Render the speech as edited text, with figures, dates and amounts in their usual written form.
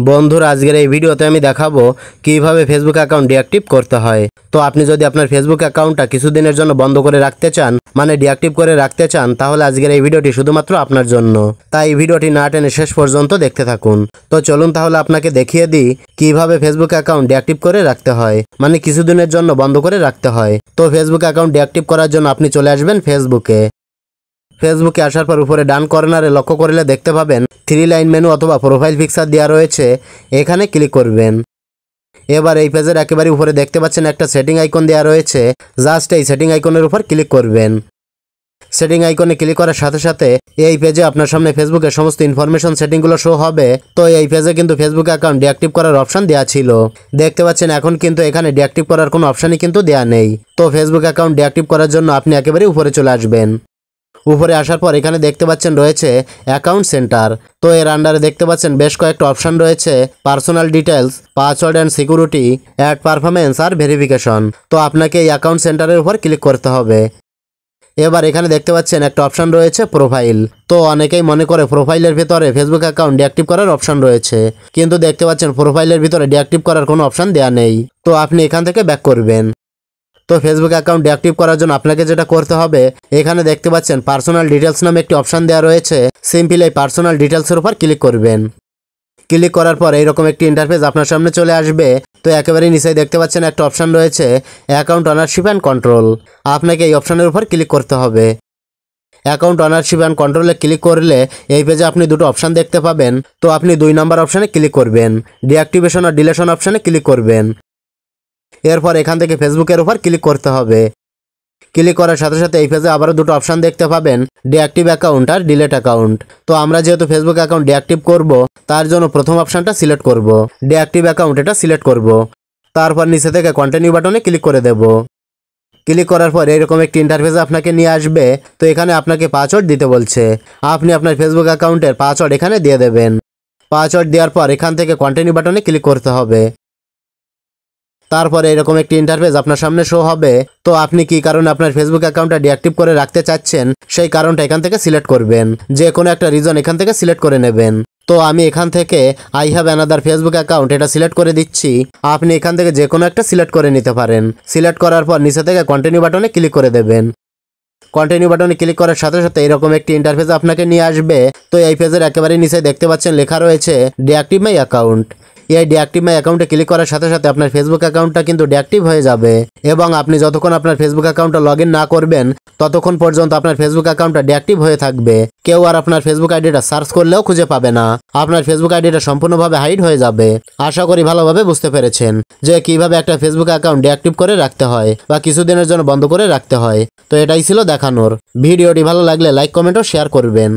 বন্ধুরা আজকের এই ভিডিওতে আমি দেখাবো কিভাবে ফেসবুক অ্যাকাউন্ট ডিঅ্যাক্টিভ করতে হয়। তো আপনি যদি আপনার ফেসবুক অ্যাকাউন্টটা কিছুদিনের জন্য বন্ধ করে রাখতে চান, মানে ডিঅ্যাক্টিভ করে রাখতে চান, তাহলে আজকের এই ভিডিওটি শুধুমাত্র আপনার জন্য। তাই এই ভিডিওটি না টেনে শেষ পর্যন্ত দেখতে থাকুন। তো চলুন তাহলে আপনাকে দেখিয়ে দিই কিভাবে ফেসবুক অ্যাকাউন্ট ডিঅ্যাক্টিভ করে রাখতে হয়, মানে কিছুদিনের জন্য বন্ধ করে রাখতে হয়। তো ফেসবুক অ্যাকাউন্ট ডিঅ্যাক্টিভ করার জন্য আপনি চলে আসবেন ফেসবুকে আসার পর উপরে ডান কর্নারে লক্ষ্য করলে দেখতে পাবেন 3 লাইন মেনু অথবা প্রোফাইল পিকচার দেওয়া রয়েছে, এখানে ক্লিক করবেন। এবার এই পেজের একেবারে উপরে দেখতে পাচ্ছেন একটা সেটিং আইকন দেওয়া রয়েছে, জাস্ট এই সেটিং আইকনের উপর ক্লিক করবেন। সেটিং আইকনে ক্লিক করার সাথে সাথে এই পেজে আপনার সামনে ফেসবুকের সমস্ত ইনফরমেশন সেটিংগুলো শো হবে। তো এই পেজে কিন্তু ফেসবুক অ্যাকাউন্ট ডিঅ্যাক্টিভ করার অপশন দেওয়া ছিল, দেখতে পাচ্ছেন এখন কিন্তু এখানে ডিঅ্যাক্টিভ করার কোনো অপশনই কিন্তু দেওয়া নেই। তো ফেসবুক অ্যাকাউন্ট ডিঅ্যাক্টিভ করার জন্য আপনি একেবারে উপরে চলে আসবেন। উপরে আসার পর এখানে দেখতে পাচ্ছেন রয়েছে অ্যাকাউন্ট সেন্টার। তো এর আন্ডারে দেখতে পাচ্ছেন বেশ কয়েকটা অপশন রয়েছে, personal details, password and security, ad performance আর ভেরিফিকেশন। তো আপনাকে এই অ্যাকাউন্ট সেন্টারের উপর ক্লিক করতে হবে। এবার এখানে দেখতে পাচ্ছেন একটা অপশন রয়েছে প্রোফাইল। তো অনেকেই মনে করে প্রোফাইলের ভিতরে ফেসবুক অ্যাকাউন্ট ডিঅ্যাক্টিভ করার অপশন রয়েছে, কিন্তু দেখতে পাচ্ছেন প্রোফাইলের ভিতরে ডিঅ্যাক্টিভ করার কোনো অপশন দেওয়া নেই। তো আপনি এখান থেকে ব্যাক করবেন। তো ফেসবুক অ্যাকাউন্ট ডিঅ্যাক্টিভ করার জন্য আপনাকে যেটা করতে হবে, এখানে দেখতে পাচ্ছেন পার্সোনাল ডিটেলস নামে একটি অপশন দেওয়া রয়েছে, সিম্পল এই পার্সোনাল ডিটেলসের উপর ক্লিক করবেন। ক্লিক করার পর এইরকম একটি ইন্টারফেস আপনার সামনে চলে আসবে। তো একেবারে নিচে দেখতে পাচ্ছেন একটা অপশন রয়েছে অ্যাকাউন্ট অনারশিপ অ্যান্ড কন্ট্রোল, আপনাকে এই অপশনের উপর ক্লিক করতে হবে। অ্যাকাউন্ট অনারশিপ অ্যান্ড কন্ট্রোলে ক্লিক করলে এই পেজে আপনি দুটো অপশন দেখতে পাবেন। তো আপনি 2 নম্বর অপশানে ক্লিক করবেন, ডিঅ্যাক্টিভেশন আর ডিলেশন অপশানে ক্লিক করবেন। এরপর এখান থেকে ফেসবুকের উপর ক্লিক করতে হবে। ক্লিক করার সাথে সাথে এই পেজে আবারও দুটো অপশান দেখতে পাবেন, ডিঅ্যাক্টিভ অ্যাকাউন্ট আর ডিলেট অ্যাকাউন্ট। তো আমরা যেহেতু ফেসবুক অ্যাকাউন্ট ডিঅ্যাক্টিভ করব, তার জন্য প্রথম অপশানটা সিলেক্ট করব, ডিঅ্যাক্টিভ অ্যাকাউন্ট এটা সিলেক্ট করব। তারপর নিচে থেকে কন্টিনিউ বাটনে ক্লিক করে দেব। ক্লিক করার পর এরকম একটি ইন্টারফেস আপনাকে নিয়ে আসবে। তো এখানে আপনাকে পাসওয়ার্ড দিতে বলছে, আপনি আপনার ফেসবুক অ্যাকাউন্টের পাসওয়ার্ড এখানে দিয়ে দেবেন। পাসওয়ার্ড দেওয়ার পর এখান থেকে কন্টিনিউ বাটনে ক্লিক করতে হবে। তারপরে এরকম একটি ইন্টারফেস আপনার সামনে শো হবে। তো আপনি কি কারণে আপনার ফেসবুক অ্যাকাউন্টটা ডিঅ্যাক্টিভ করে রাখতে চাচ্ছেন, সেই কারণটা এখান থেকে সিলেক্ট করবেন, যে কোনো একটা রিজন এখান থেকে সিলেক্ট করে নেবেন। তো আমি এখান থেকে I have another Facebook account এটা সিলেক্ট করে দিচ্ছি। আপনি এখান থেকে যে কোনো একটা সিলেক্ট করে নিতে পারেন। সিলেক্ট করার পর নিচে থেকে কন্টিনিউ বাটনে ক্লিক করে দেবেন। কন্টিনিউ বাটনে ক্লিক করার সাথে সাথে এরকম একটি ইন্টারফেস আপনাকে নিয়ে আসবে। তো এই পেজের একেবারে নিচে দেখতে পাচ্ছেন লেখা রয়েছে ডিঅ্যাক্টিভ মাই অ্যাকাউন্ট। এই ডিঅ্যাক্টিভ মাই অ্যাকাউন্টে ক্লিক করার সাথে সাথে আপনার ফেসবুক অ্যাকাউন্টটা কিন্তু ডিঅ্যাক্টিভ হয়ে যাবে, এবং আপনি যতক্ষণ আপনার ফেসবুক অ্যাকাউন্টটা লগ ইন না করবেন ততক্ষণ পর্যন্ত আপনার ফেসবুক অ্যাকাউন্টটা ডিঅ্যাক্টিভ হয়ে থাকবে। কেউ আর আপনার ফেসবুক আইডিটা সার্চ করলেও খুঁজে পাবে না, আপনার ফেসবুক আইডিটা সম্পূর্ণভাবে হাইড হয়ে যাবে। আশা করি ভালোভাবে বুঝতে পেরেছেন যে কিভাবে একটা ফেসবুক অ্যাকাউন্ট ডিঅ্যাক্টিভ করে রাখতে হয় বা কিছুদিনের জন্য বন্ধ করে রাখতে হয়। তো এটাই ছিল দেখানোর। ভিডিওটি ভালো লাগলে লাইক, কমেন্ট ও শেয়ার করবেন।